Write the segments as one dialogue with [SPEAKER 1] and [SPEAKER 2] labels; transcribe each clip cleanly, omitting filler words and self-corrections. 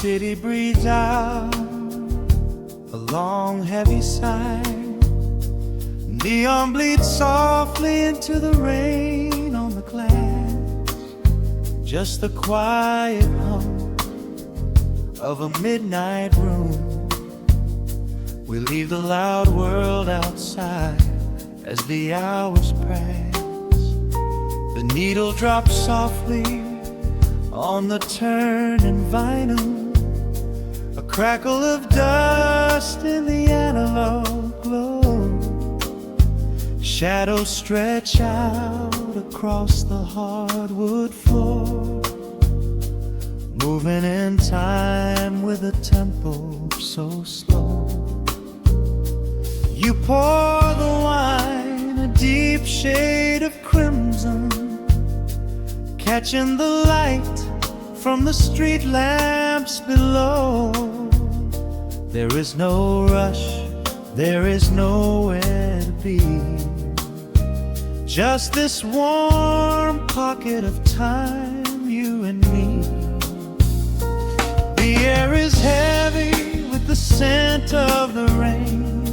[SPEAKER 1] city breathes out a long heavy sigh. Neon bleeds softly into the rain on the glass. Just the quiet hum of a midnight room. We leave the loud world outside as the hours pass. The needle drops softly on the turning vinyl. A crackle of dust in the analog glow. Shadows stretch out across the hardwood floor, moving in time with a tempo so slow. You pour the wine, a deep shade of crimson, catching the light from the street lamps below. There is no rush, there is nowhere to be. Just this warm pocket of time, you and me. The air is heavy with the scent of the rain,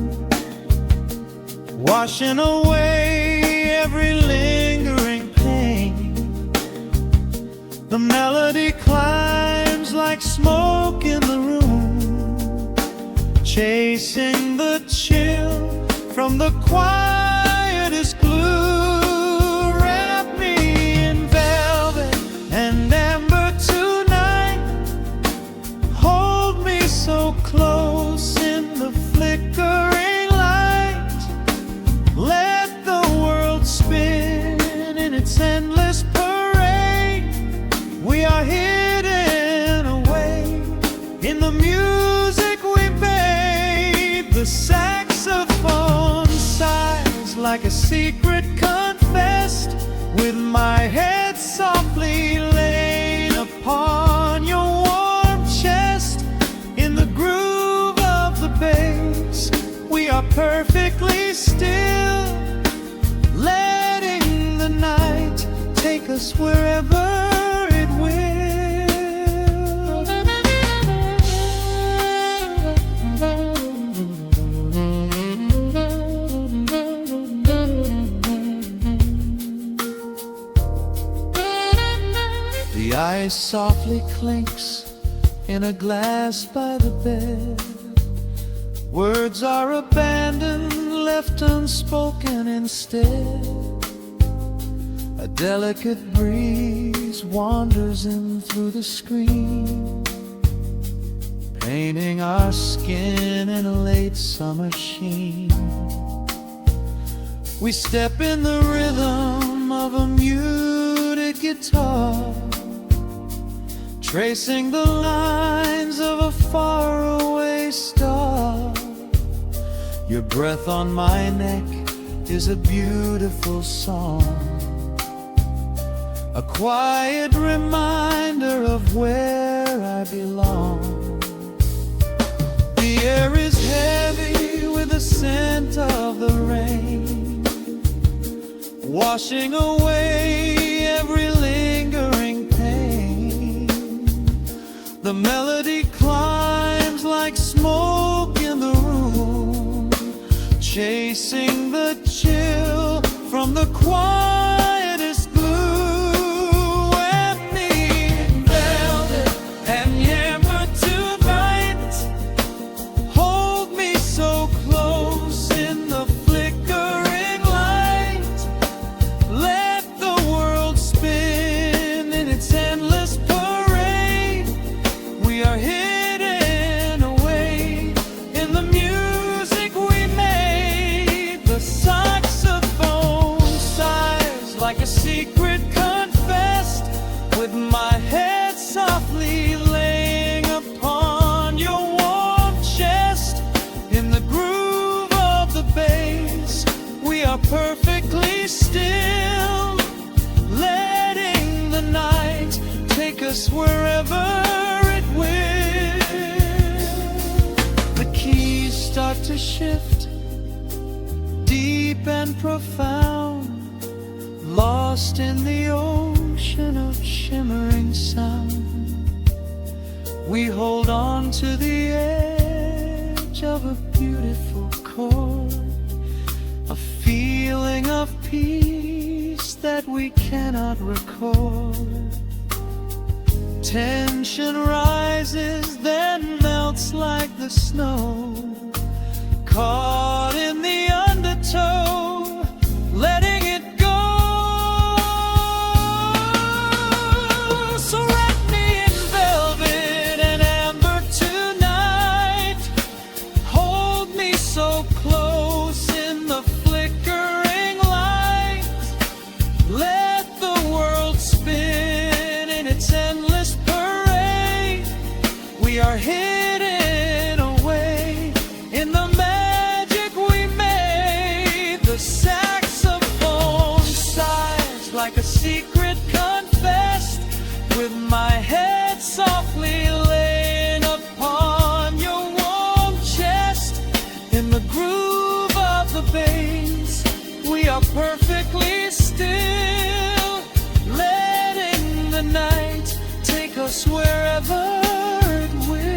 [SPEAKER 1] washing away every lingering pain. The melody climbs like smoke in the room, chasing the chill from the quietest glue. Wrap me in velvet and amber tonight. Hold me so close in the flickering light. Let the world spin in its endless parade. We are hidden away in the music we made. The saxophone sighs like a secret confessed, with my head softly laid upon your warm chest. In the groove of the bass, we are perfectly still, letting the night take us wherever it will. The ice softly clinks in a glass by the bed. Words are abandoned, left unspoken instead. A delicate breeze wanders in through the screen, painting our skin in a late summer sheen. We step in the rhythm of a muted guitar, tracing the lines of a faraway star. Your breath on my neck is a beautiful song, a quiet reminder of where I belong. The air is heavy with the scent of the rain, washing away every lingering pain. The melody climbs like smoke in the room, chasing the chill from the quietest glue. Wrap me in velvet and amber tonight. Hold me so close in the flickering light. Let the world spin in its endless parade. We are hidden away in the music we made. The saxophone sighs like a secret confessed, with my head softly laying upon your warm chest. In the groove of the bass, we are perfectly still, letting the night take us wherever it will. The keys start to shift, deep and profound, lost in the ocean of shimmering sound. We hold on to the edge of a beautiful chord, a feeling of peace that we cannot record. Tension rises, then melts like the snow, caught in the undertow, letting it go. So wrap me in velvet and amber tonight, hold me so close in the flickering light, let the world spin in its endless parade. We are hidden away in the magic we made. The saxophone sighs like a secret confessed, with my head softly laying upon your warm chest. In the groove of the bass, we are perfectly still, letting the night take us wherever it will.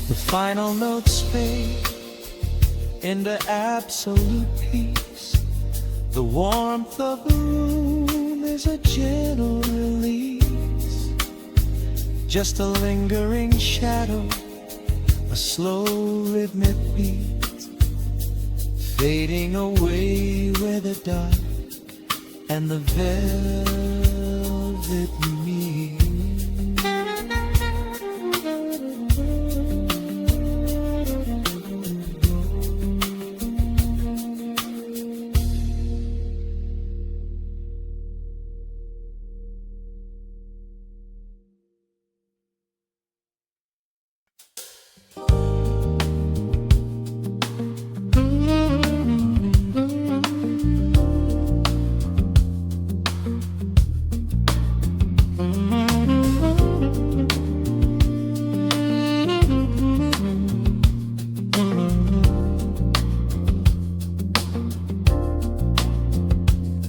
[SPEAKER 1] The final notes fade into absolute peace. The warmth of the room is a gentle release, just a lingering shadow, a slow rhythmic beat, fading away where the dark and the velvet meet.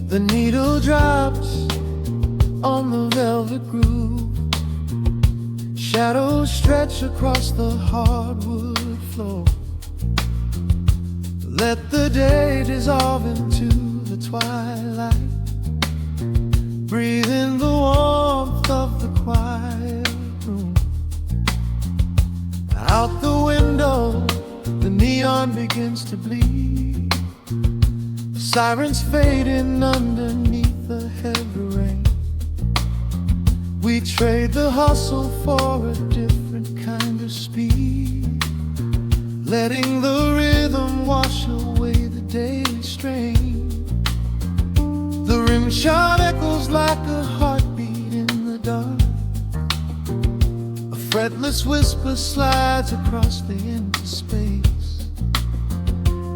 [SPEAKER 1] The needle drops on the velvet groove, shadows stretch across the hardwood floor. Let the day dissolve into the twilight, breathe in the warmth of the quiet room. Out the window, the neon begins to bleed, sirens fading underneath the heavy rain. We trade the hustle for a different kind of speed, letting the rhythm wash away the daily strain. The rim shot echoes like a heartbeat in the dark, a fretless whisper slides across the empty space.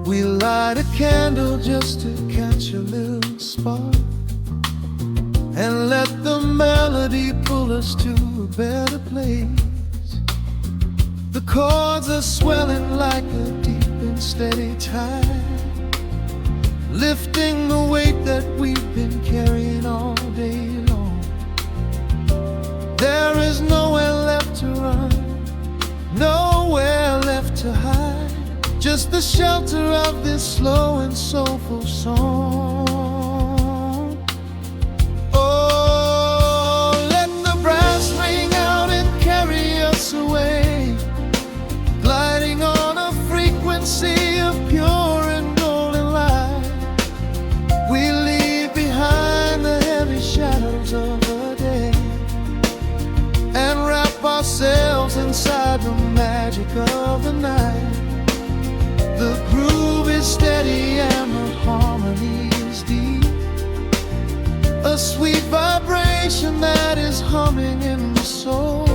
[SPEAKER 1] We light a candle just to catch a little spark, and let the melody pull us to a better place. The chords are swelling like a deep and steady tide, lifting the weight that we've been carrying all day long. There is nowhere left to run, nowhere left to hide, just the shelter of this slow and soulful song. Oh, let the brass ring out and carry us away, gliding on a frequency of pure and golden light. We leave behind the heavy shadows of the day, and wrap ourselves inside the magic of the night. The groove is steady and the harmony is deep, a sweet vibration that is humming in the soul.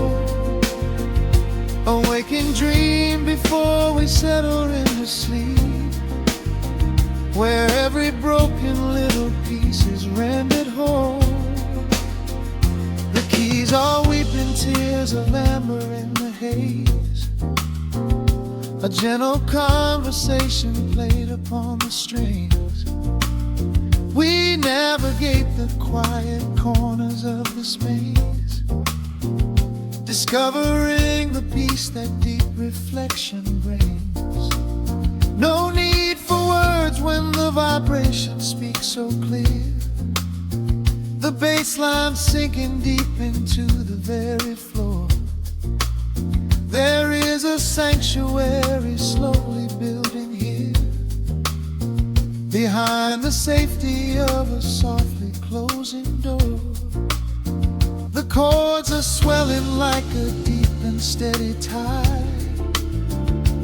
[SPEAKER 1] A waking dream before we settle into sleep, where every broken little piece is rendered whole. The keys are weeping tears of amber in the haze, a gentle conversation played upon the strings. We navigate the quiet corners of this maze, discovering the peace that deep reflection brings. No need for words when the vibration speaks so clear, the bass line sinking deep into the very floor. There is a sanctuary slowly building here, behind the safety of a softly closing door. The chords are swelling like a deep and steady tide,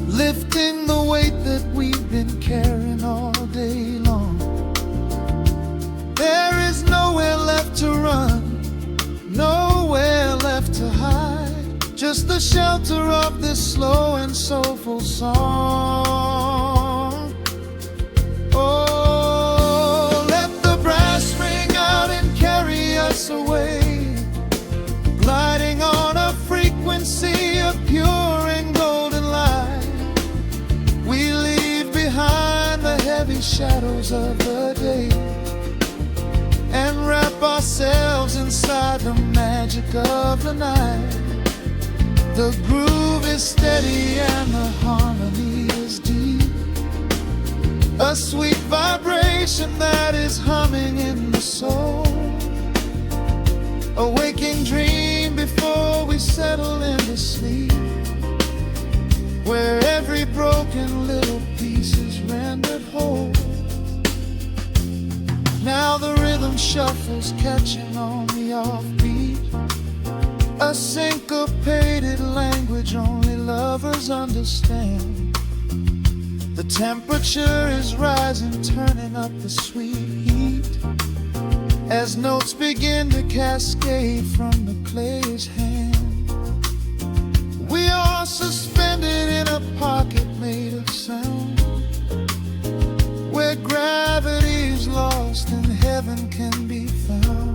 [SPEAKER 1] lifting the weight that we've been carrying all day long. There is nowhere left to run, nowhere left to hide, just the shelter of this slow and soulful song. Oh, let the brass ring out and carry us away, gliding on a frequency of pure and golden light. We leave behind the heavy shadows of the day and wrap ourselves inside the magic of the night. The groove is steady and the harmony is deep, a sweet vibration that is humming in the soul. A waking dream before we settle into sleep, where every broken little piece is rendered whole. Now the rhythm shuffles, catching on the offbeat, a syncopated language only lovers understand. The temperature is rising, turning up the sweet heat, as notes begin to cascade from the clay's hand. We are suspended in a pocket made of sound, where gravity is lost and heaven can be found.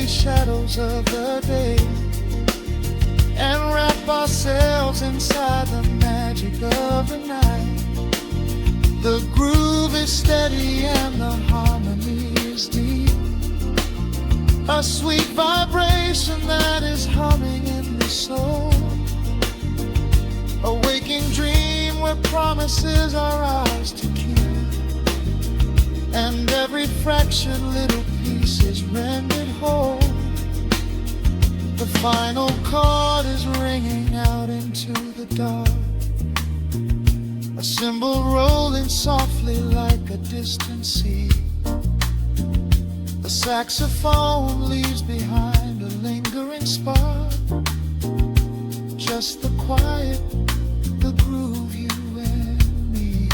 [SPEAKER 1] Shadows of the day and wrap ourselves inside the magic of the night. The groove is steady and the harmony is deep, a sweet vibration that is humming in the soul. A waking dream where promises are ours to keep, and every fraction little piece is rendered whole. The final chord is ringing out into the dark, a cymbal rolling softly like a distant sea. The saxophone leaves behind a lingering spark, just the quiet, the groove, you and me.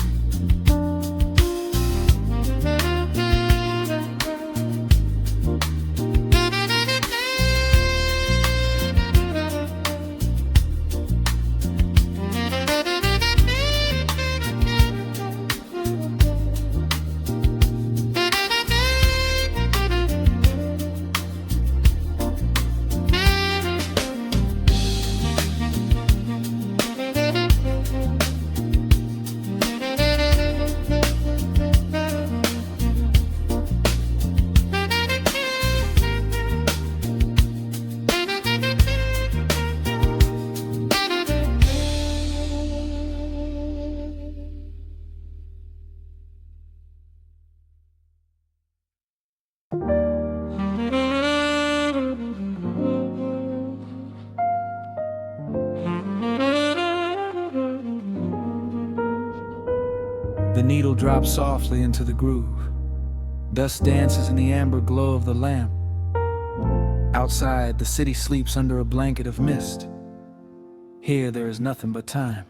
[SPEAKER 2] The needle drops softly into the groove. Dust dances in the amber glow of the lamp. Outside, the city sleeps under a blanket of mist. Here, there is nothing but time.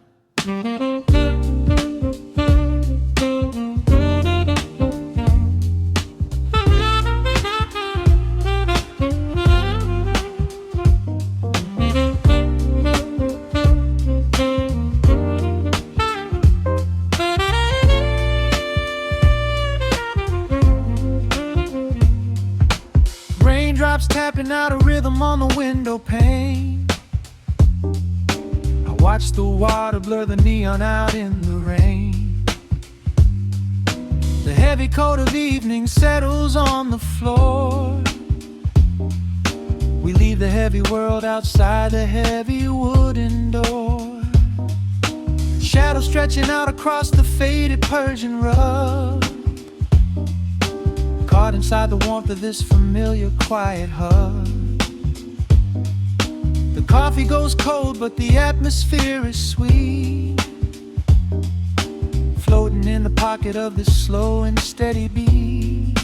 [SPEAKER 1] Raindrops tapping out a rhythm on the window pane. I watch the water blur the neon out in the rain. The heavy coat of evening settles on the floor. We leave the heavy world outside the heavy wooden door. Shadows stretching out across the faded Persian rug, caught inside the warmth of this familiar quiet hug. The coffee goes cold, but the atmosphere is sweet, floating in the pocket of this slow and steady beat.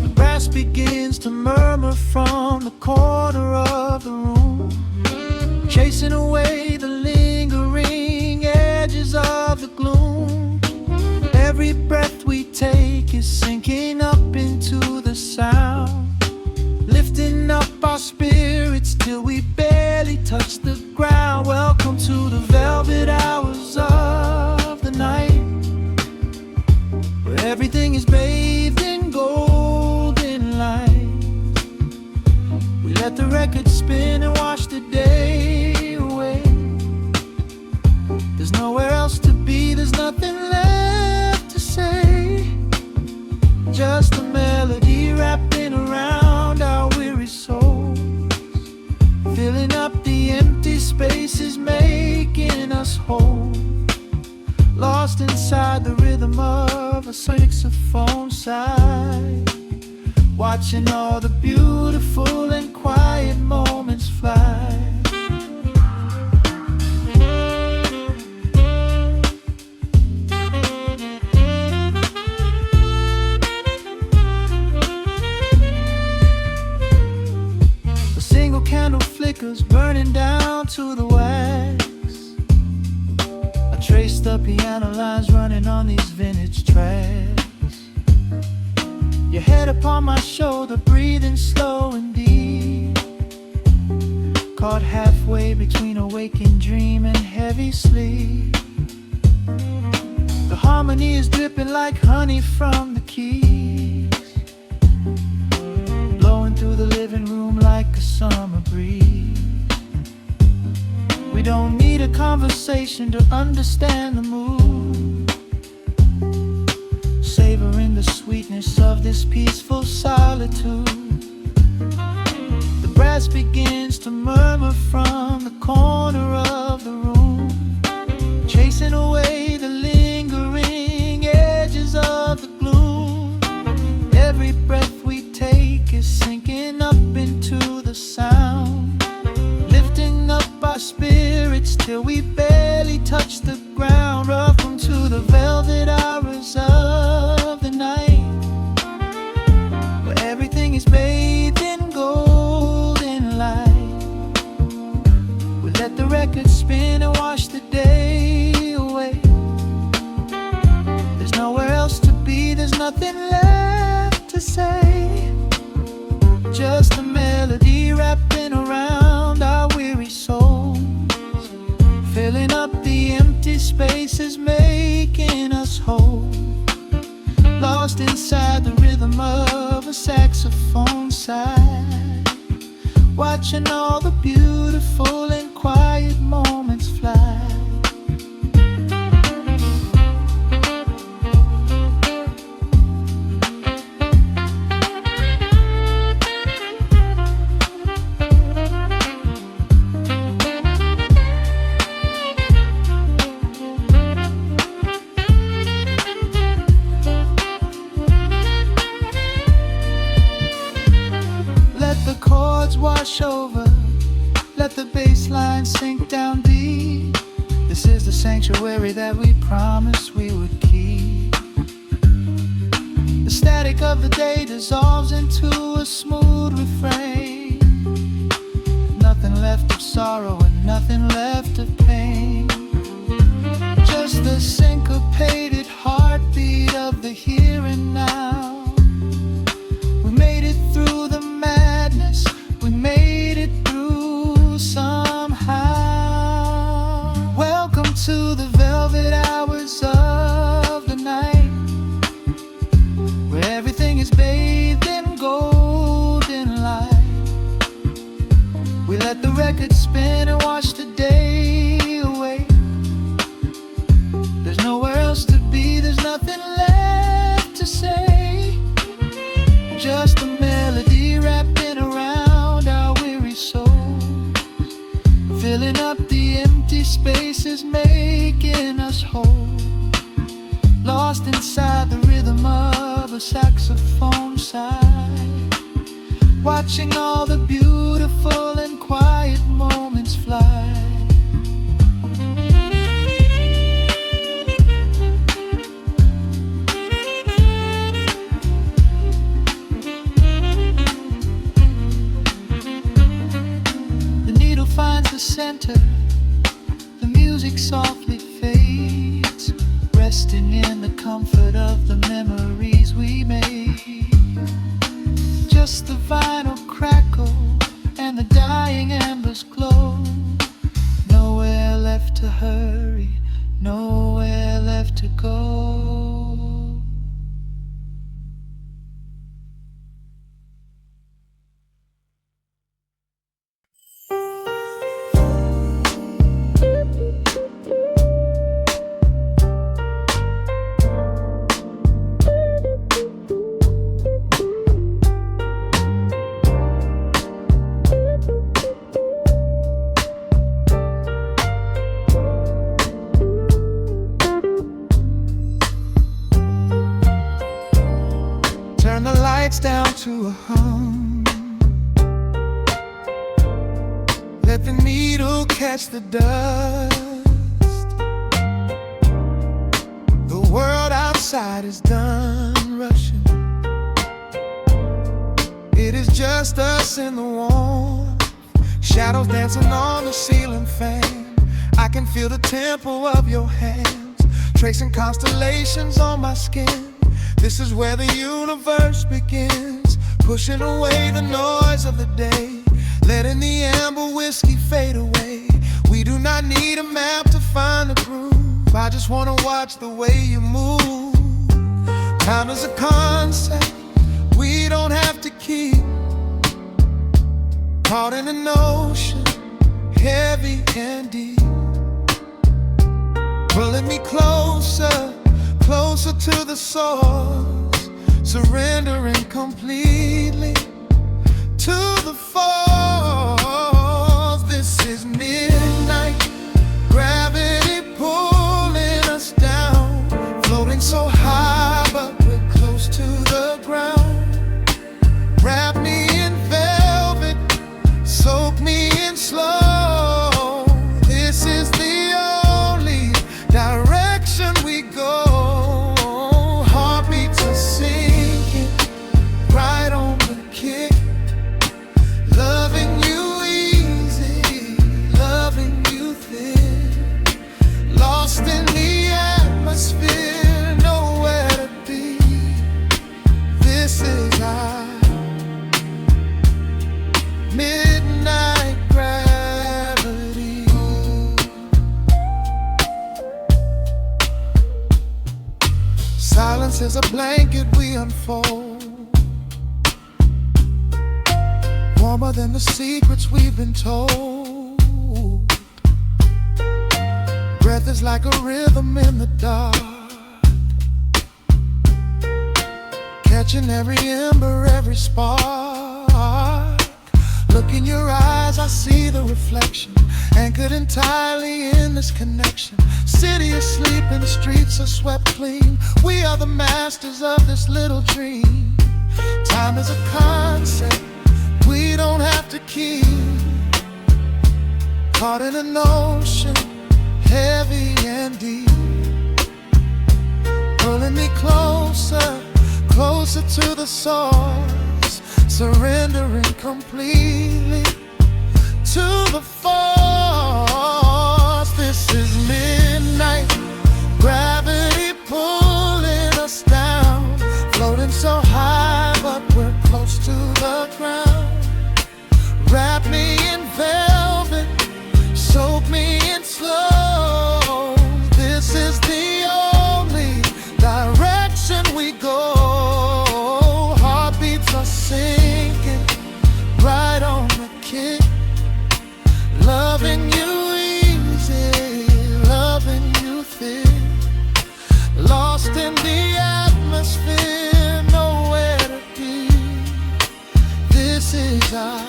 [SPEAKER 1] The brass begins to murmur from the corner of the room, chasing away the lingering edges of the gloom. Every breath we take is sinking up into the sound, lifting up our spirits till we barely touch the ground. Welcome to the velvet hours of the night, where everything is bathed in golden light. We let the record spin and wash the day away. There's nowhere else to be, there's nothing left to say. Just a melody wrapping around our weary souls, filling up the empty spaces, making us whole. Lost inside the rhythm of a saxophone sigh, watching all the beautiful and quiet moments fly. Candle flickers burning down to the wax. I trace the piano lines running on these vintage tracks. Your head upon my shoulder, breathing slow and deep, caught halfway between a waking dream and heavy sleep. The harmony is dripping like honey from the keys, blowing through the living room like a summer breeze. We don't need a conversation to understand the mood, savoring the sweetness of this peaceful solitude. The brass begins to murmur from the corner of the room, chasing away the lingering edges of the gloom. Every breath we take is sinking up into the sound, lifting up our spirits till we barely touch the ground. Welcome to the velvet hours of the night, where everything is bathed in golden light. We let the record spin and wash the day away. There's nowhere else to be, there's nothing left to say. Just a melody wrapping around our weary souls, filling up the empty spaces, making us whole. Lost inside the rhythm of a saxophone sigh, watching all the beautiful and quiet moments fly. Wash over, let the bass line sink down deep. This is the the sanctuary that we promised we would keep. The static of the day dissolves into a smooth refrain. Nothing left of sorrow and nothing left of pain. Just the syncopated heartbeat of the here and now. We made it through the madness, we made it through somehow. Welcome to the velvet hours of the night, where everything is bathed in golden light. We let the record spin and watch the day away. There's nowhere else to be, there's nothing left to say. Just a melody wrapping around our weary souls, filling up the empty spaces, making us whole. Lost inside the rhythm of a saxophone sigh, watching all the beautiful and quiet moments fly. The needle finds the center, the music softly fades, resting in the comfort of the memories we made. Just the vinyl crackle and the dying embers glow. Nowhere left to hurry, nowhere left to go. Turn the lights down to a hum. Let the needle catch the dust. The world outside is done rushing. It is just us in the warmth, shadows dancing on the ceiling fan. I can feel the tempo of your hands, tracing constellations on my skin. This is where the universe begins, pushing away the noise of the day, letting the amber whiskey fade away. We do not need a map to find the groove, I just wanna watch the way you move. Time is a concept we don't have to keep, caught in an ocean, heavy and deep, pulling me closer, closer to the source, surrendering completely to the force. This is midnight, gravity pulling us down, floating so high but we're close to the ground. Wrap me in velvet, soak me in slow. This is the only direction we go. Silence is a blanket we unfold, warmer than the secrets we've been told. Breath is like a rhythm in the dark, catching every ember, every spark. Look in your eyes, I see the reflection, anchored entirely in this connection. City is sleeping, streets are swept clean. We are the masters of this little dream. Time is a concept we don't have to keep, caught in an ocean, heavy and deep, pulling me closer, closer to the source, surrendering completely to the force. This is midnight gravity pulling us down, floating so high but we're close to the ground. Wrap me in velvet, soak me in slow. This is the only direction we go. Heartbeats are sinking right on the kick. Loving you easy, loving you thick. Lost in the atmosphere, nowhere to be. This is our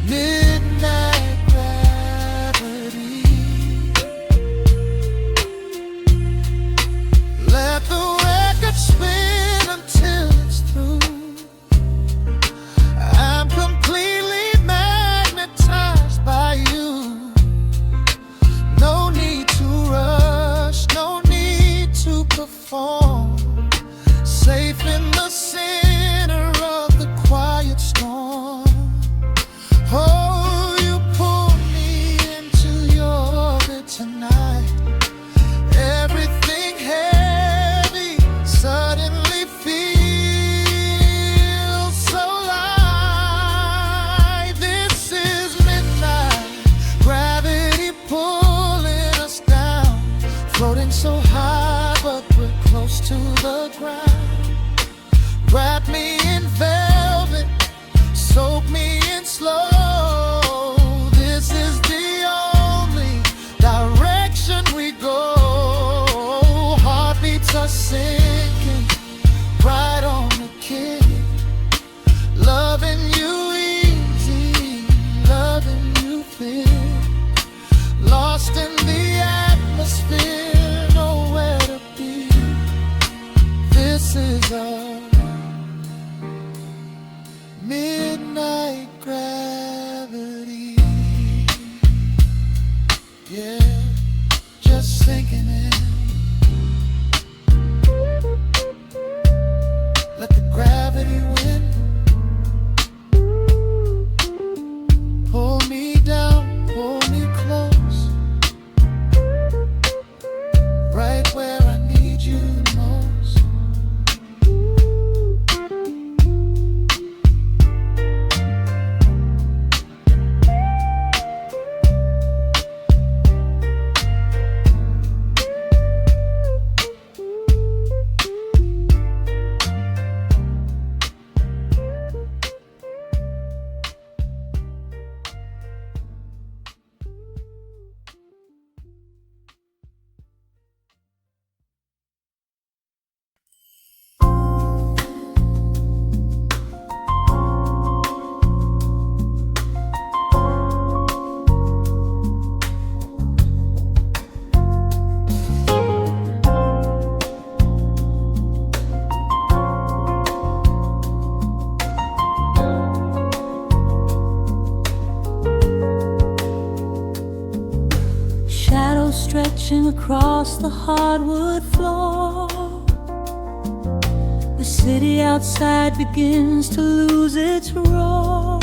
[SPEAKER 1] midnight gravity. Let the record spin until it's through. I'm completely magnetized by you. No need to rush, no need to perform. Safe in the center of the quiet storm. Oh, you pull me into your orbit tonight. Everything heavy suddenly feels so light. This is midnight gravity pulling us down, floating so high but we're close to the ground. Wrap me in velvet, soak me in slow. This is the only direction we go. Heartbeats are sinking right on the kick. Loving you easy, loving you thick. Lost in the atmosphere, nowhere to be. This is a midnight gravity. Yeah, just sinking in. Let the gravity win. Pull me down, pull me close, right where I need you the most.
[SPEAKER 3] Stretching across the hardwood floor, the city outside begins to lose its roar.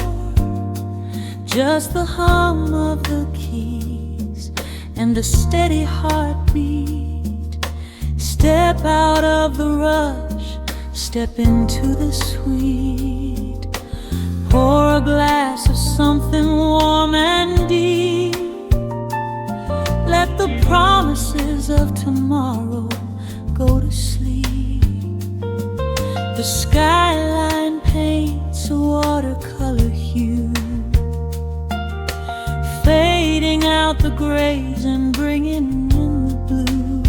[SPEAKER 3] Just the hum of the keys and a steady heartbeat. Step out of the rush, step into the sweet. Pour a glass of something warm and deep. Let the promises of tomorrow go to sleep. The skyline paints a watercolor hue, fading out the grays and bringing in the blue.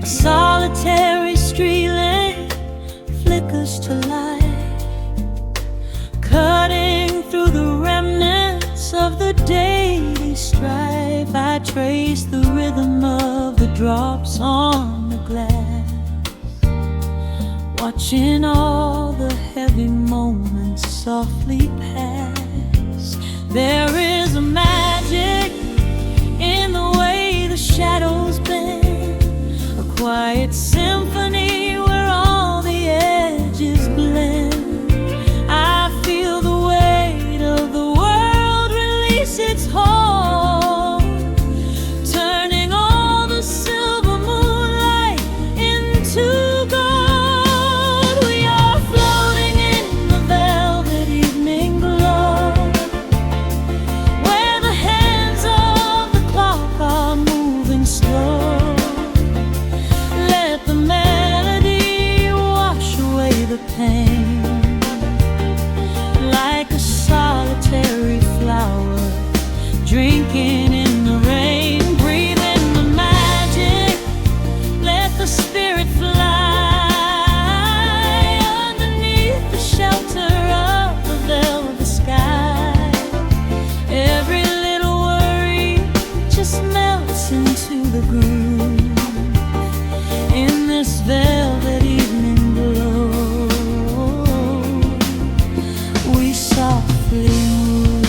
[SPEAKER 3] A solitary street lamp flickers to life, cutting through the remnants of the daily strife. I trace the rhythm of the drops on the glass, watching all the heavy moments softly pass. There is a magic magic in the way the shadows bend, a quiet symphony where all the edges blend. I feel the weight of the world release its hold, turning all the silver moonlight into gold. We are floating in the velvet evening glow, where the hands of the clock are moving slow. Let the melody wash away the pain, like a solitary flower drinking in the rain. Breathe in the magic, let the spirit fly underneath the shelter of the velvet sky. Every little worry just melts into the groove in this velvet evening glow. We softly move.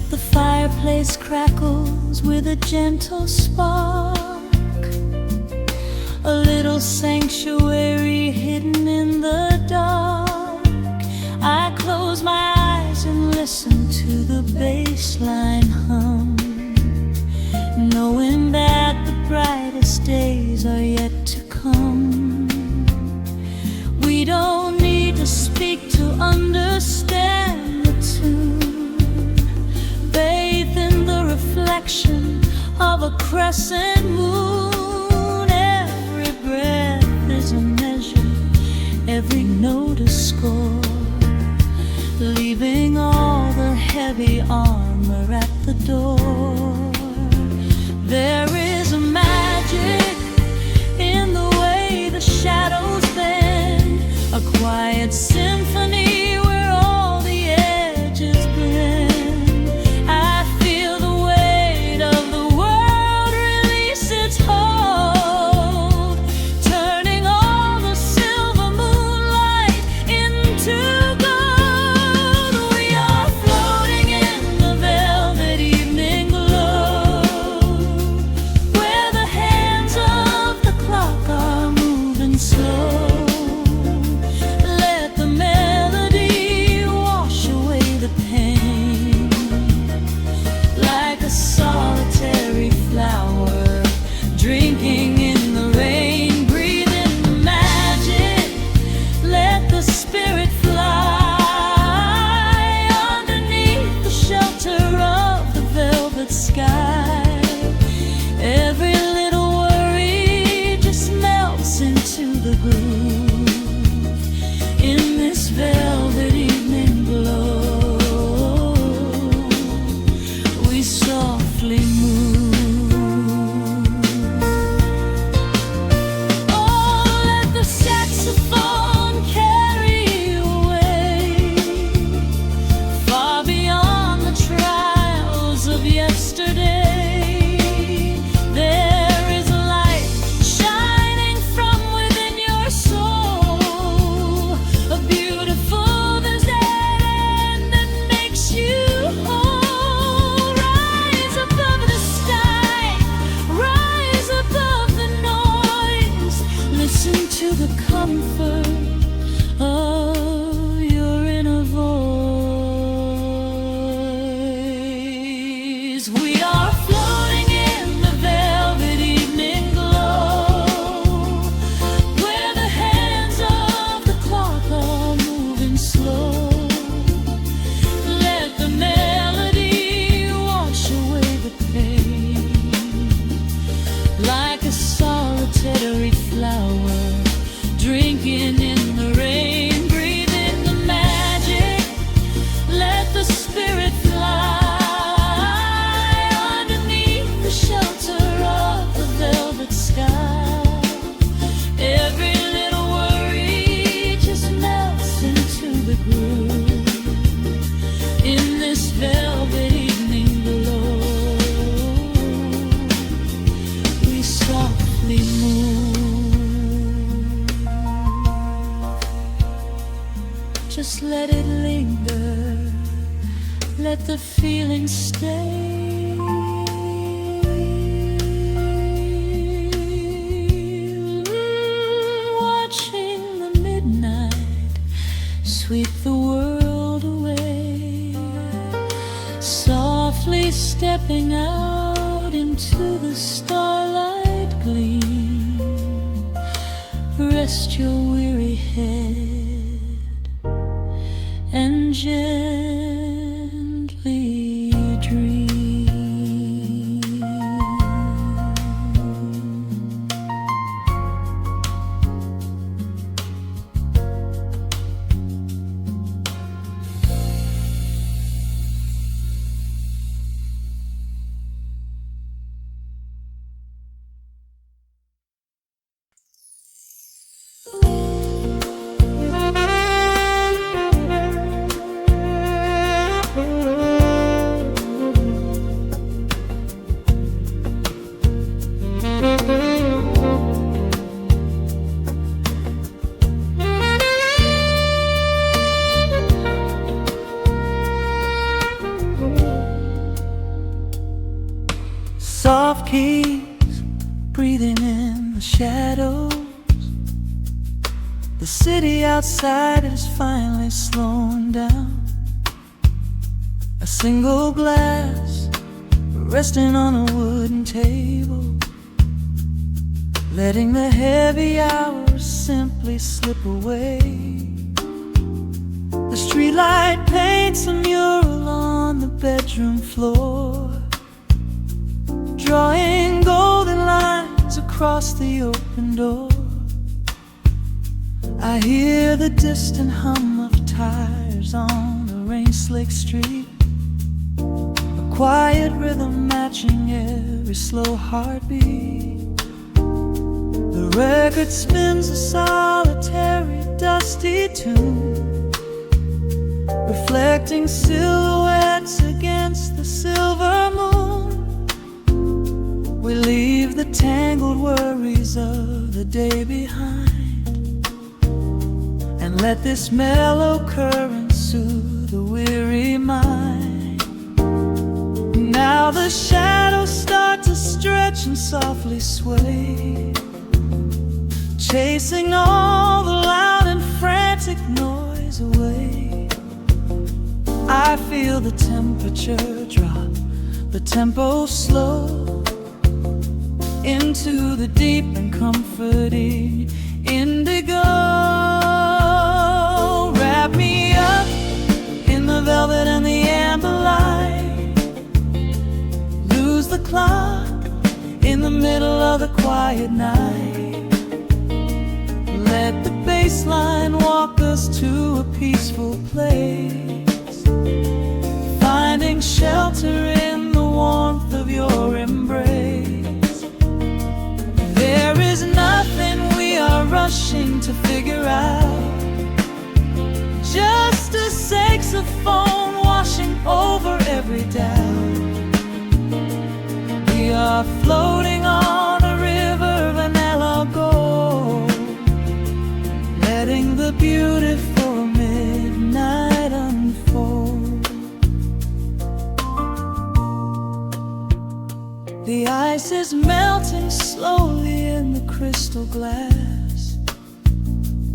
[SPEAKER 3] The fireplace crackles with a gentle spark, a little sanctuary hidden in the dark. I close my eyes and listen to the bass line hum, knowing that the brightest days are yet to come. We don't need to speak to understand the tune. Bathe in the reflection of a crescent moon. Every breath is a measure, every note a score, leaving all the heavy armor at the door. There is a magic in the way the shadows bend, a quiet symphony where all the edges blend. I feel the weight of the world release its hold, turning all the silver moonlight into gold. We are floating in the velvet evening glow, where the hands of the clock are moving slow. Let the melody wash away the pain, like a solitary flower drinking in the rain. Breathe in the magic, let the spirit fly underneath the shelter of the velvet sky. Every little worry just melts into the groove in this velvet evening glow. We softly move. Oh, let the saxophone carry you away, far beyond the trials of yesterday. There is a light shining from within your soul, a beautiful vision that makes you whole. Rise above the sky, rise above the noise. Listen to the comfort of your inner voice. We are floating in the velvet evening glow, where the hands of the clock are moving slow. Let the melody wash away the pain, like a solitary flower drinking in Just let it linger, let the feeling stay. Watching the midnight sweep the world away, softly stepping out into the starlight gleam. Rest your weary head and gently dream.
[SPEAKER 1] Soft keys breathing in the shadows. The city outside is finally slowing down. A single glass resting on a wooden table, letting the heavy hours simply slip away. The streetlight paints a mural on the bedroom floor, drawing golden lines across the open door. I hear the distant hum of tires on the rain-slicked street, a quiet rhythm matching every slow heartbeat. The record spins a solitary, dusty tune, reflecting silhouettes against the silver moon. We leave the tangled worries of the day behind, and let this mellow current soothe the weary mind. Now the shadows start to stretch and softly sway, chasing all the loud and frantic noise away. I feel the temperature drop, the tempo slow, into the deep and comforting indigo. Wrap me up in the velvet and the amber light, lose the clock in the middle of the quiet night. Let the bass line walk us to a peaceful place, finding shelter in the warmth of your embrace. There is nothing we are rushing to figure out, just a saxophone washing over every doubt. We are floating on a river vanilla gold, letting the beautiful midnight unfold. The ice is melting slowly in the crystal glass.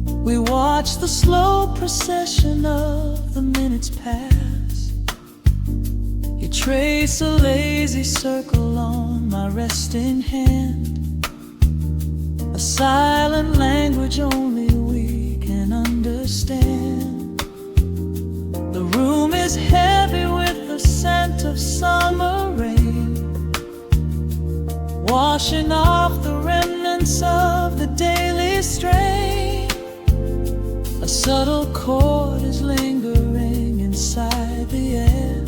[SPEAKER 1] We watch the slow procession of the minutes pass. You trace a lazy circle on my resting hand, a silent language only we can understand. The room is heavy with the scent of summer rain, washing off the remnants of the daily strain. A subtle chord is lingering inside the air,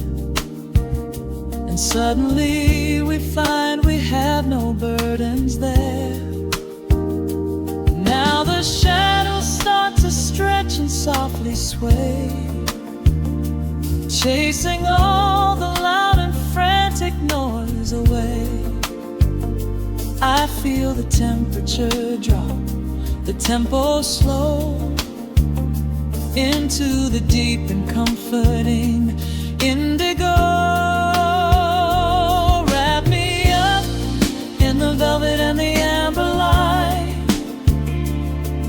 [SPEAKER 1] and suddenly we find we have no burdens there. Now the shadows start to stretch and softly sway, chasing all the loud and frantic noise away. I feel the temperature drop, the tempo slow,
[SPEAKER 3] into the deep and comforting indigo. Wrap me up in the velvet and the amber light.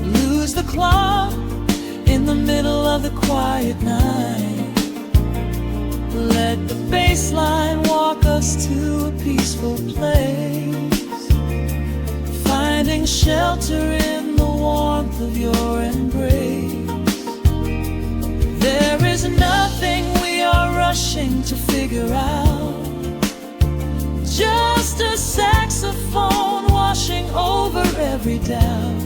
[SPEAKER 3] Lose the clock in the middle of the quiet night. Let the bass line walk us to a peaceful place, finding shelter in the warmth of your embrace. There is nothing we are rushing to figure out, just a saxophone washing over every doubt.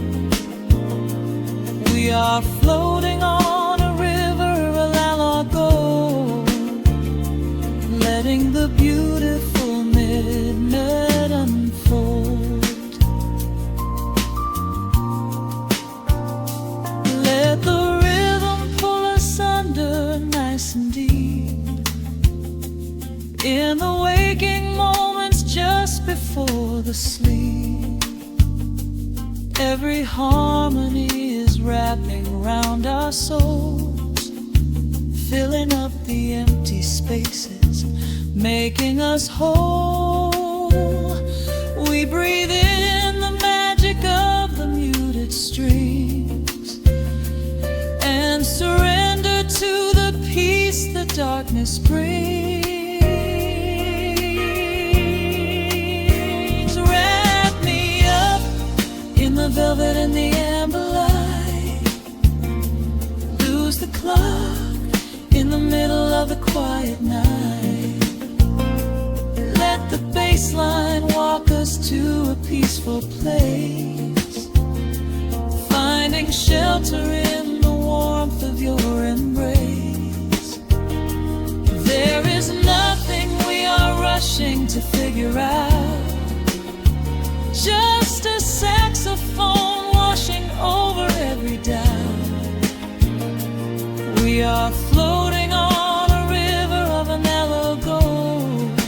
[SPEAKER 3] We are floating on a river, a lago, letting the beautiful midnight unfold. Let the rhythm pull us under nice and deep, in the waking moments just before the sleep. Every harmony is wrapping round our souls, filling up the empty spaces, making us whole. We breathe in the magic of the muted strings and surrender to the peace that darkness brings. Wrap me up in the velvet and the amber light. Lose the clock in the middle of the quiet night. Let the bass line walk us to a peaceful place, finding shelter in the warmth of your embrace. There is nothing we are rushing to figure out, just a saxophone washing over every doubt. We are floating on a river of an mellow gold,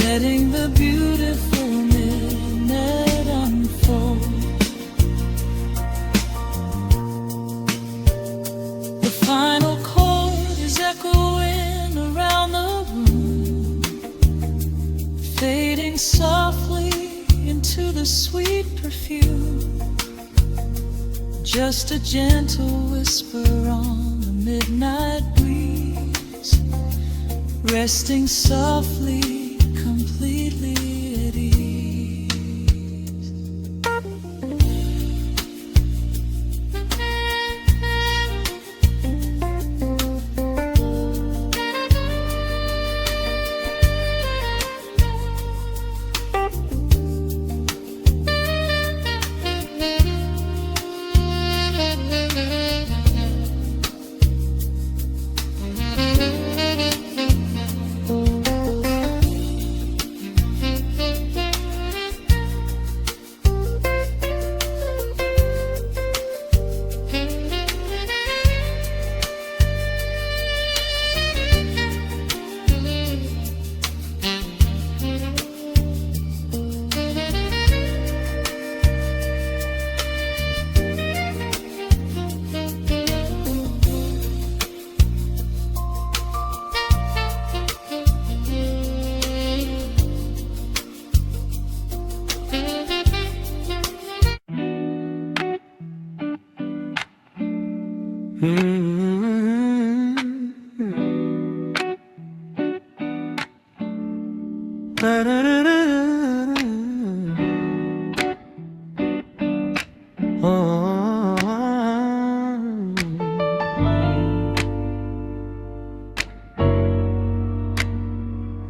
[SPEAKER 3] letting the beautiful midnight unfold. The final chord is echoing around the room, fading softly into the sweet perfume. Just a gentle whisper on the midnight breeze, resting softly, completely at ease.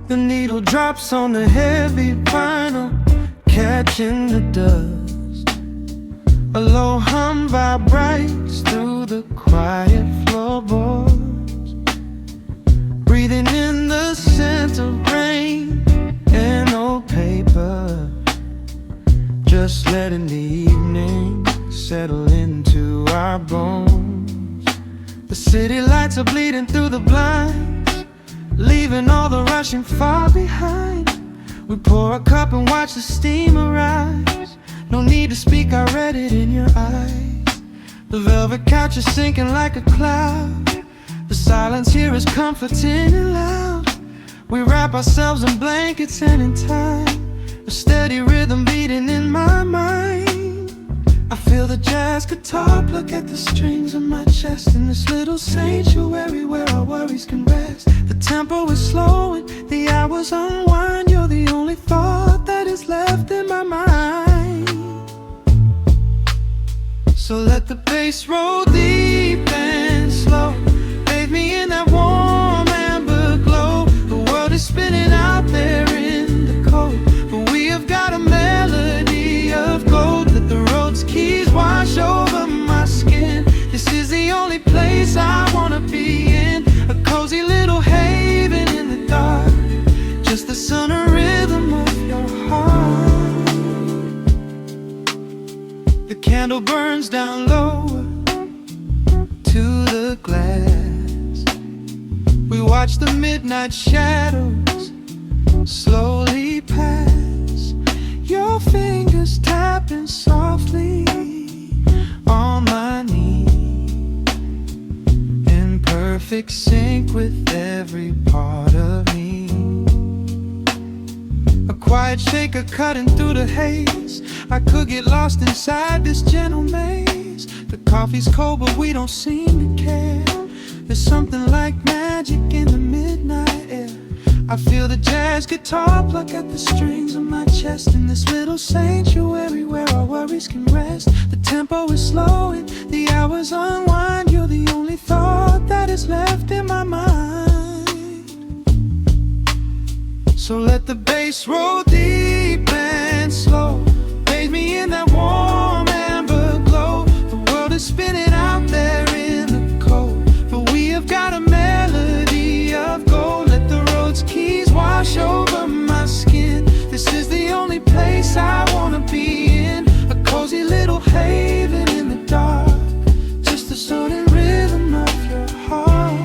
[SPEAKER 1] The needle drops on the heavy vinyl, catching the dust. A low hum vibrates through the quiet floorboards, breathing in the scent of rain and old paper, just letting the evening settle into our bones. The city lights are bleeding through the blinds, leaving all the rushing far behind. We pour a cup and watch the steam arise. No need to speak, I read it in your eyes. The velvet couch is sinking like a cloud. The silence here is comforting and loud. We wrap ourselves in blankets and in time, a steady rhythm beating in my mind. I feel the jazz guitar pluck at the strings of my chest, in this little sanctuary where our worries can rest. The tempo is slowing, the hours unwind. You're the only thought that is left in my mind. So let the bass roll deep and slow, bathe me in that warm amber glow. The world is spinning out there in the cold, but we have got a melody of gold. Let the road's keys wash over my skin. This is the only place I wanna be in, a cozy little haven in the dark, just the sound and rhythm of your heart. The candle burns down low to the glass. We watch the midnight shadows slowly pass. Your fingers tapping softly on my knee, in perfect sync with every part of me. A quiet shaker cutting through the haze. I could get lost inside this gentle maze. The coffee's cold but we don't seem to care. There's something like magic in the midnight air. I feel the jazz guitar pluck at the strings of my chest, in this little sanctuary where our worries can rest. The tempo is slowing, the hours unwind. You're the only thought that is left in my mind. So let the bass roll deep and slow, bathe me in that warm amber glow. The world is spinning out there in the cold, but we have got a melody of gold. Let the road's keys wash over my skin. This is the only place I wanna be in, a cozy little haven in the dark, just the sound and rhythm of your heart.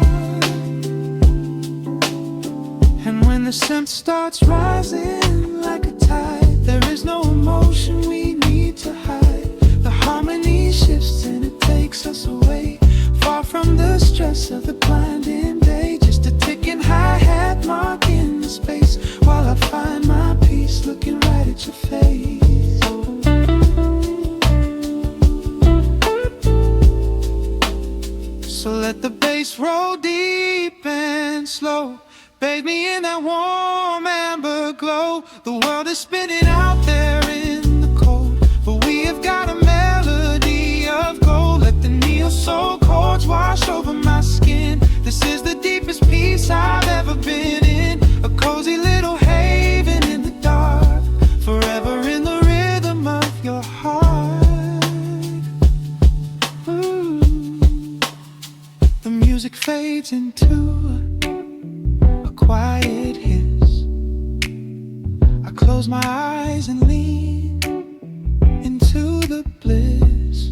[SPEAKER 1] And when the scent starts rising like a tide, there is no emotion we need to hide. The harmony shifts and it takes us away, far from the stress of the blinding day. Just a ticking hi-hat marking the space, while I find my peace looking right at your face. So let the bass roll deep and slow, bathe me in that warm amber glow. The world is spinning out there in the cold, but we have got a melody of gold. Let the neo-soul chords wash over my skin. This is the deepest peace I've ever been in, a cozy little haven in the dark, forever in the rhythm of your heart. Ooh. The music fades into a quiet hiss. I close my eyes and lean into the bliss,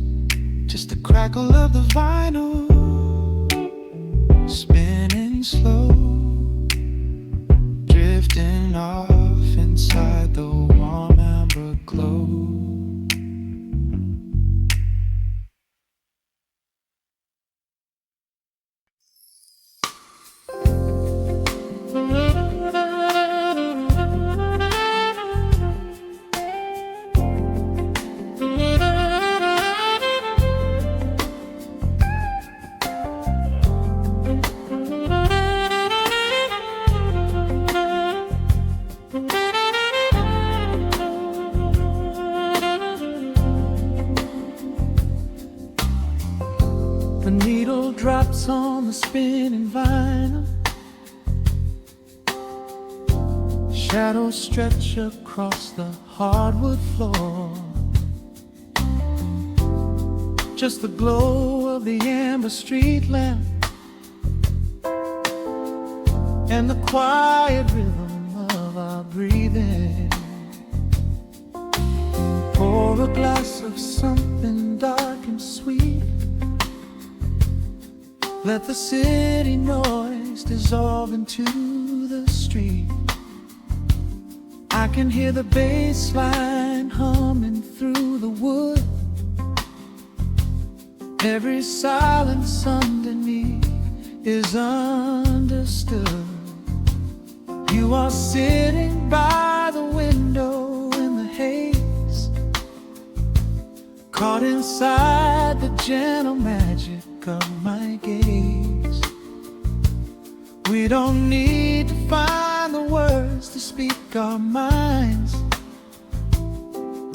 [SPEAKER 1] just the crackle of the vinyl spinning slow, drifting off inside the warm amber glow. The needle drops on the spinning vinyl, shadows stretch across the hardwood floor. Just the glow of the amber street lamp and the quiet rhythm of our breathing. Pour a glass of something dark and sweet. Let the city noise dissolve into the street. I can hear the bass line humming through the wood, Every silence underneath is understood. You are sitting by the window in the haze, caught inside the gentle magic of my gaze. We don't need to find the words to speak our minds,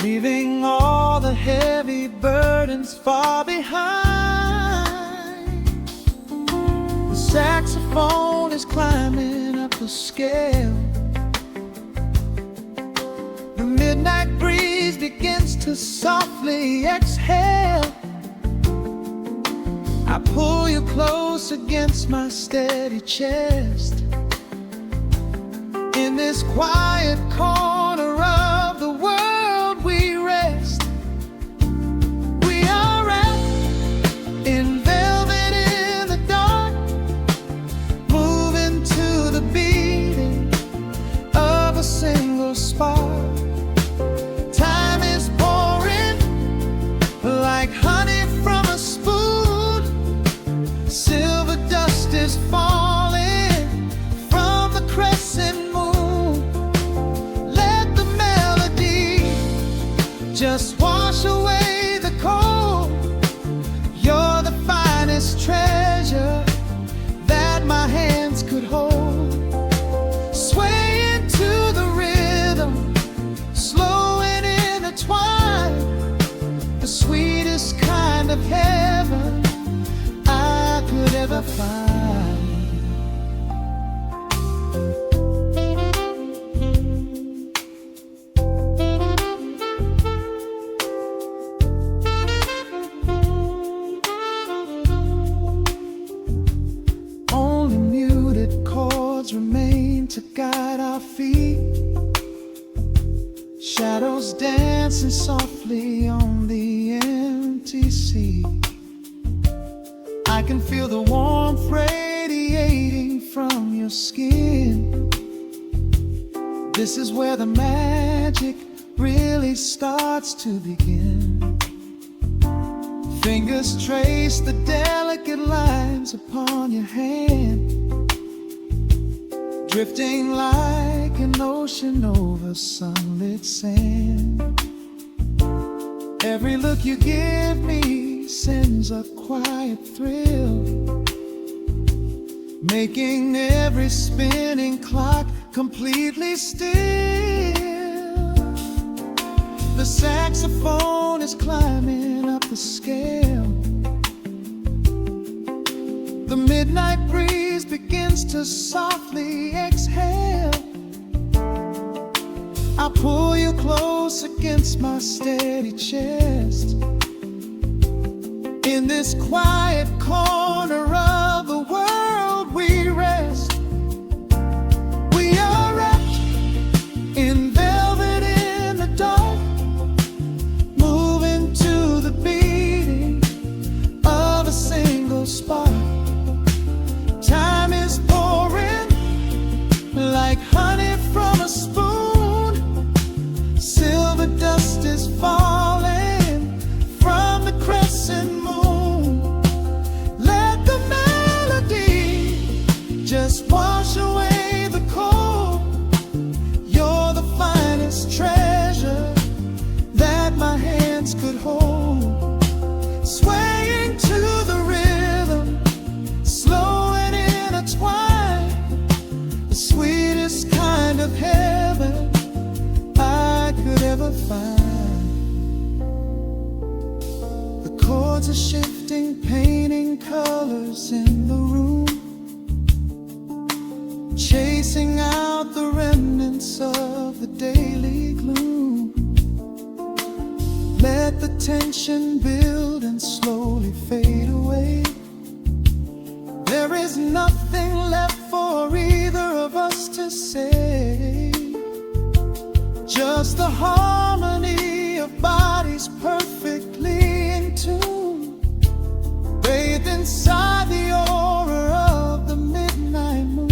[SPEAKER 1] leaving all the heavy burdens far behind. The saxophone is climbing up the scale. The midnight breeze begins to softly exhale. I pull you close against my steady chest. In this quiet corner of the world we rest. We are wrapped in velvet in the dark, moving to the beating of a single spark. Time is pouring like honey from a spoon. Silver dust is falling from the crescent moon. Let the melody just wash away the cold. You're the finest treasure that my hands could hold. Sway into the rhythm, slow and intertwined. The sweetest kind of heaven I could ever find. Only muted chords remain to guide our feet, shadows dancing softly on the empty sea. I can feel the warmth radiating from your skin. This is where the magic really starts to begin. Fingers trace the delicate lines upon your hand, drifting like an ocean over sunlit sand. Every look you give me sends a quiet thrill, making every spinning clock completely still. The saxophone is climbing up the scale. The midnight breeze begins to softly exhale. I pull you close against my steady chest. In this quiet corner of the world we rest. We are wrapped in velvet in the dark, moving to the beating of a single spark. Time is pouring like honey from a spoon. Silver dust is falling from the crescent moon. Let the melody just wash away the cold. You're the finest treasure that my hands could hold. Swaying to the rhythm, slow and intertwined. The sweetest kind of heaven I could ever find. The chords are shifting, painting colors in the room, chasing out the remnants of the daily gloom. Let the tension build and slowly fade away. There is nothing left for either of us to say, just the harmony of bodies perfectly in tune, bathed inside the aura of the midnight moon.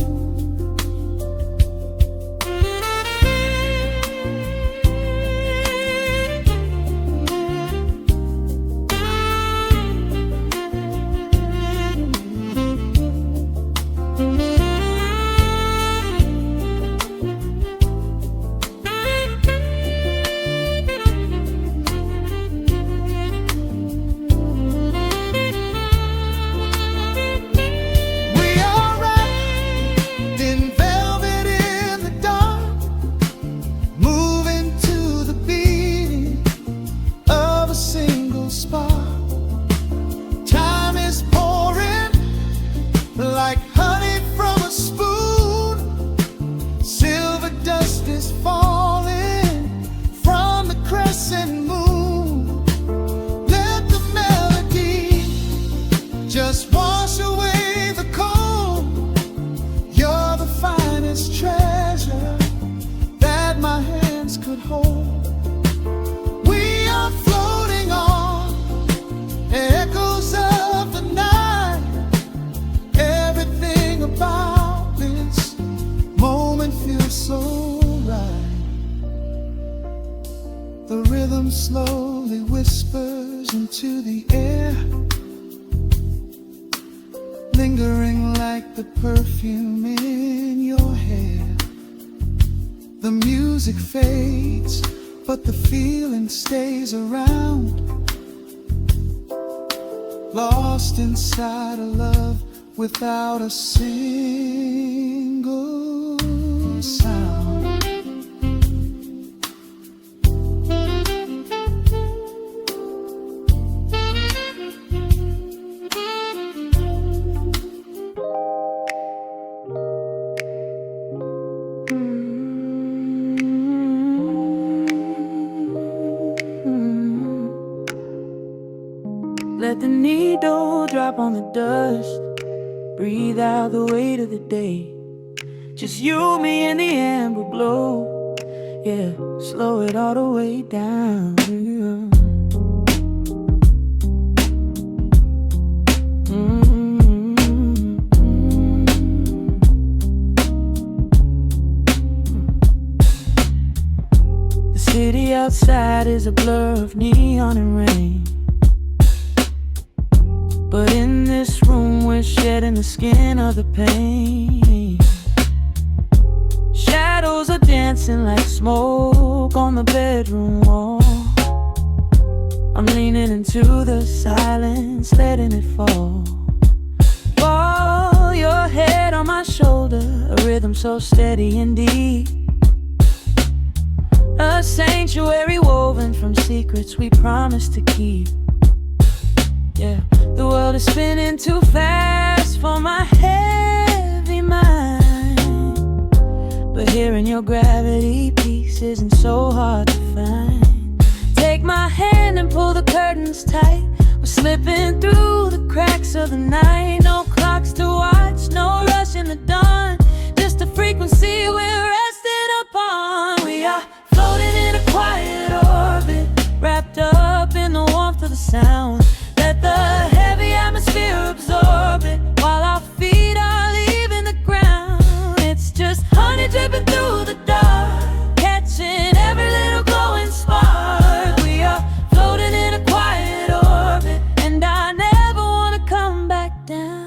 [SPEAKER 1] air, lingering like the perfume in your hair. The music fades, but the feeling stays around, lost inside a love without a single sound.
[SPEAKER 3] Let the needle drop on the dust. Breathe out the weight of the day. Just you, me, and the amber glow. Yeah, slow it all the way down. The city outside is a blur of neon and rain, but in this room we're shedding the skin of the pain. Shadows are dancing like smoke on the bedroom wall. I'm leaning into the silence, letting it fall. Fall, your head on my shoulder, a rhythm so steady and deep. A sanctuary woven from secrets we promised to keep. Yeah, the world is spinning too fast for my heavy mind, but hearing your gravity piece isn't so hard to find. Take my hand and pull the curtains tight. We're slipping through the cracks of the night. No clocks to watch, no rush in the dawn, just a frequency we're resting upon. We are floating in a quiet orbit, wrapped up in the warmth of the sound. Let the heavy atmosphere absorb it, while our feet are leaving the ground. It's just honey dripping through the dark, catching every little glowing spark. We are floating in a quiet orbit, and I never want to come back down.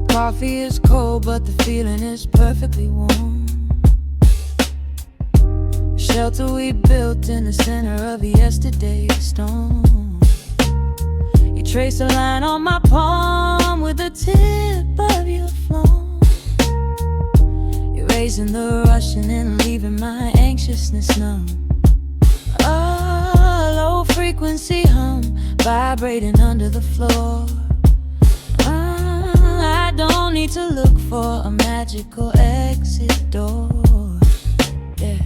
[SPEAKER 3] Coffee is cold, but the feeling is perfectly warm. Shelter we built in the center of yesterday's storm. You trace a line on my palm with the tip of your phone, erasing the rushing and leaving my anxiousness numb. A low frequency hum vibrating under the floor. I don't need to look for a magical exit door. Yeah,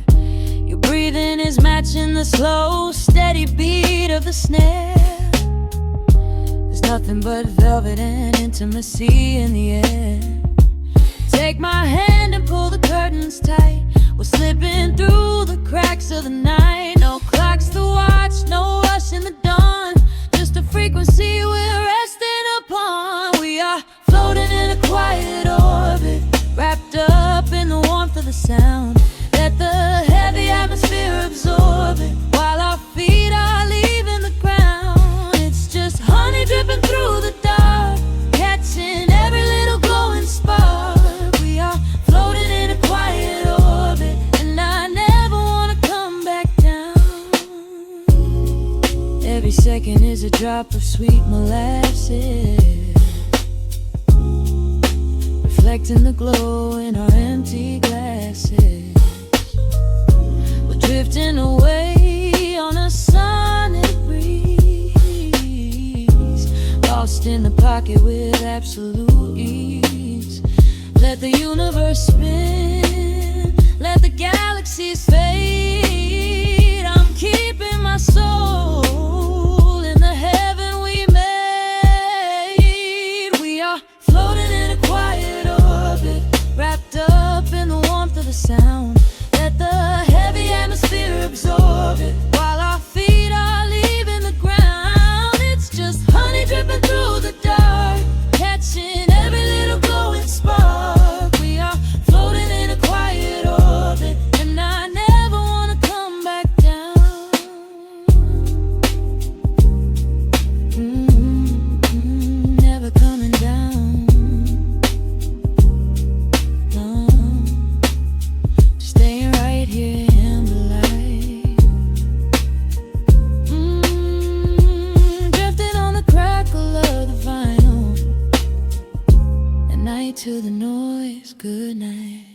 [SPEAKER 3] your breathing is matching the slow, steady beat of the snare. There's nothing but velvet and intimacy in the air. Take my hand and pull the curtains tight. We're slipping through the cracks of the night. No clocks to watch, no rush in the dawn, just a frequency we're resting upon. We are floating in a quiet orbit, wrapped up in the warmth of the sound. Let the heavy atmosphere absorb it, while our feet are leaving the ground. It's just honey dripping through the dark, catching every little glowing spark. We are floating in a quiet orbit, and I never want to come back down. Every second is a drop of sweet molasses, reflecting the glow in our empty glasses. We're drifting away on a sonic breeze, lost in the pocket with absolute ease. Let the universe spin, let the galaxies fade. I'm keeping my soul in the heaven we made. We are floating in a quiet orbit, wrapped up in the warmth of the sound. Let the heavy atmosphere absorb it, while our feet are leaving the ground. It's just honey dripping through the dark, to the noise. Good night.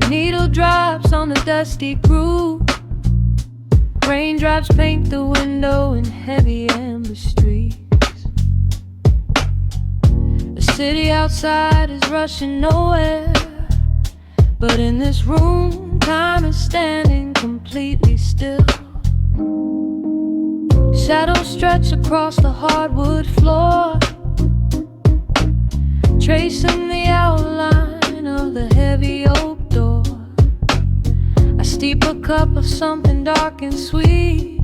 [SPEAKER 3] Needle drops on the dusty groove. Raindrops paint the window in heavy amber streaks. The city outside is rushing nowhere, but in this room, time is standing completely still. Shadows stretch across the hardwood floor, tracing the outline of the heavy oak door. I steep a cup of something dark and sweet,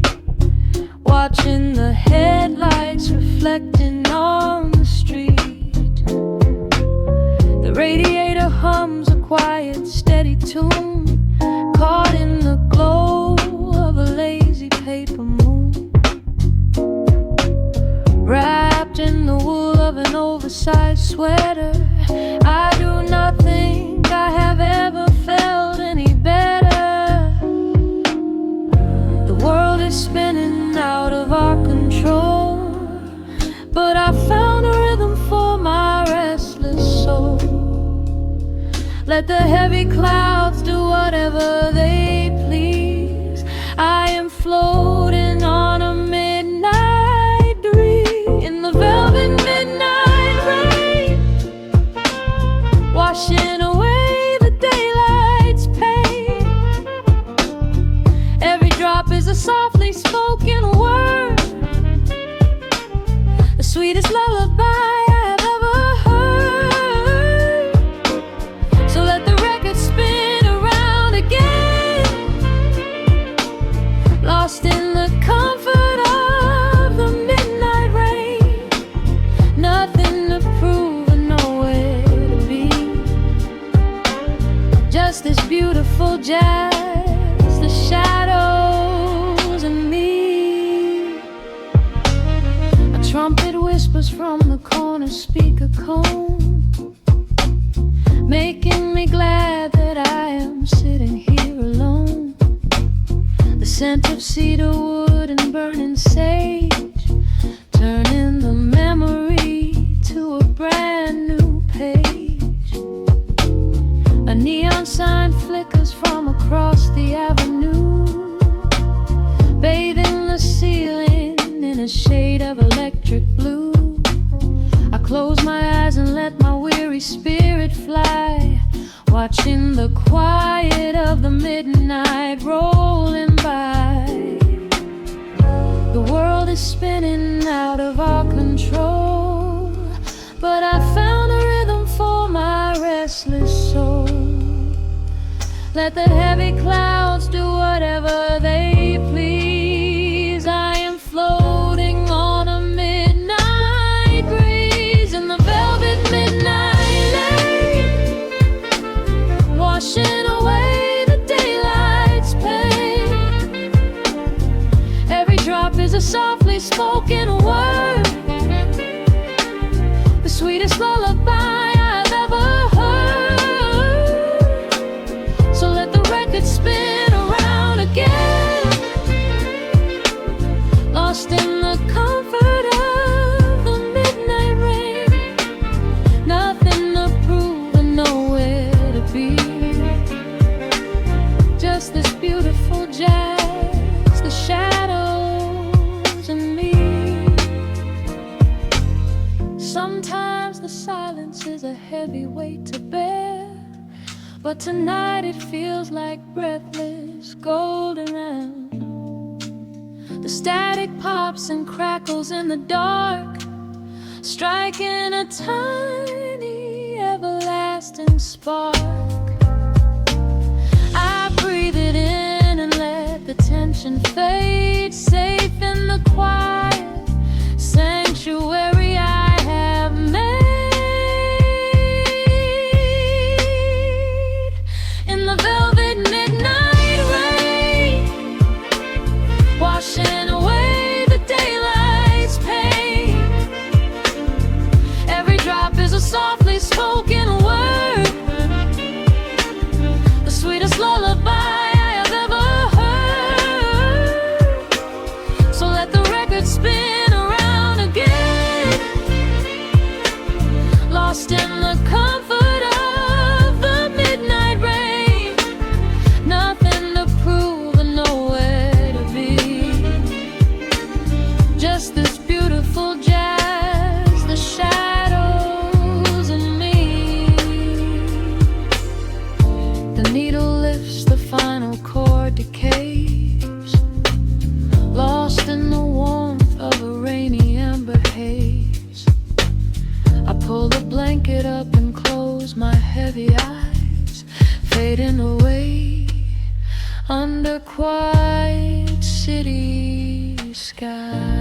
[SPEAKER 3] watching the headlights reflecting on the street. The radiator hums a quiet, steady tune, caught in the glow of a lazy paper moon. Wrapped in the wool of an oversized sweater, I do not think I have ever felt any better. The world is spinning out of our control, but I found a rhythm for my restless soul. Let the heavy clouds do whatever they please. I am floating on a midnight breeze in the velvet midnight rain, washing away the daylight's pain. Every drop is a softly spoken word, the sweetest lullaby I have ever heard. So let the record spin around again, lost in the comfort of the midnight rain. Nothing to prove and nowhere to be, just this beautiful jazz, the shadows and me. A trumpet whispers from the corner speaker cone, making me glad that I am sitting here alone. The scent of cedar wood and burning sage, turning the memory to a brand new page. A neon sign flickers from across the avenue, bathing the ceiling in a shade of electric blue. I close my eyes and let my weary spirit fly, watching the quiet of the midnight rolling by. The world is spinning out of our control, but I found a rhythm for my restless soul. Let the heavy clouds do whatever they please. I am floating on a midnight breeze in the velvet midnight lane, washing away the daylight's pain. Every drop is a softly spoken word, the sweetest lullaby I've ever heard. So let the record spin around again, lost in the comfort of the midnight rain. Nothing to prove and nowhere to be, just this beautiful jazz, the shadows and me. Sometimes the silence is a heavy weight to bear, but tonight it feels like breathless golden round. The static pops and crackles in the dark, striking a tiny everlasting spark. I breathe it in and let the tension fade, safe in the quiet sanctuary I have made. In the velvet midnight rain, decays, lost in the warmth of a rainy amber haze. I pull the blanket up and close my heavy eyes, fading away under quiet city skies.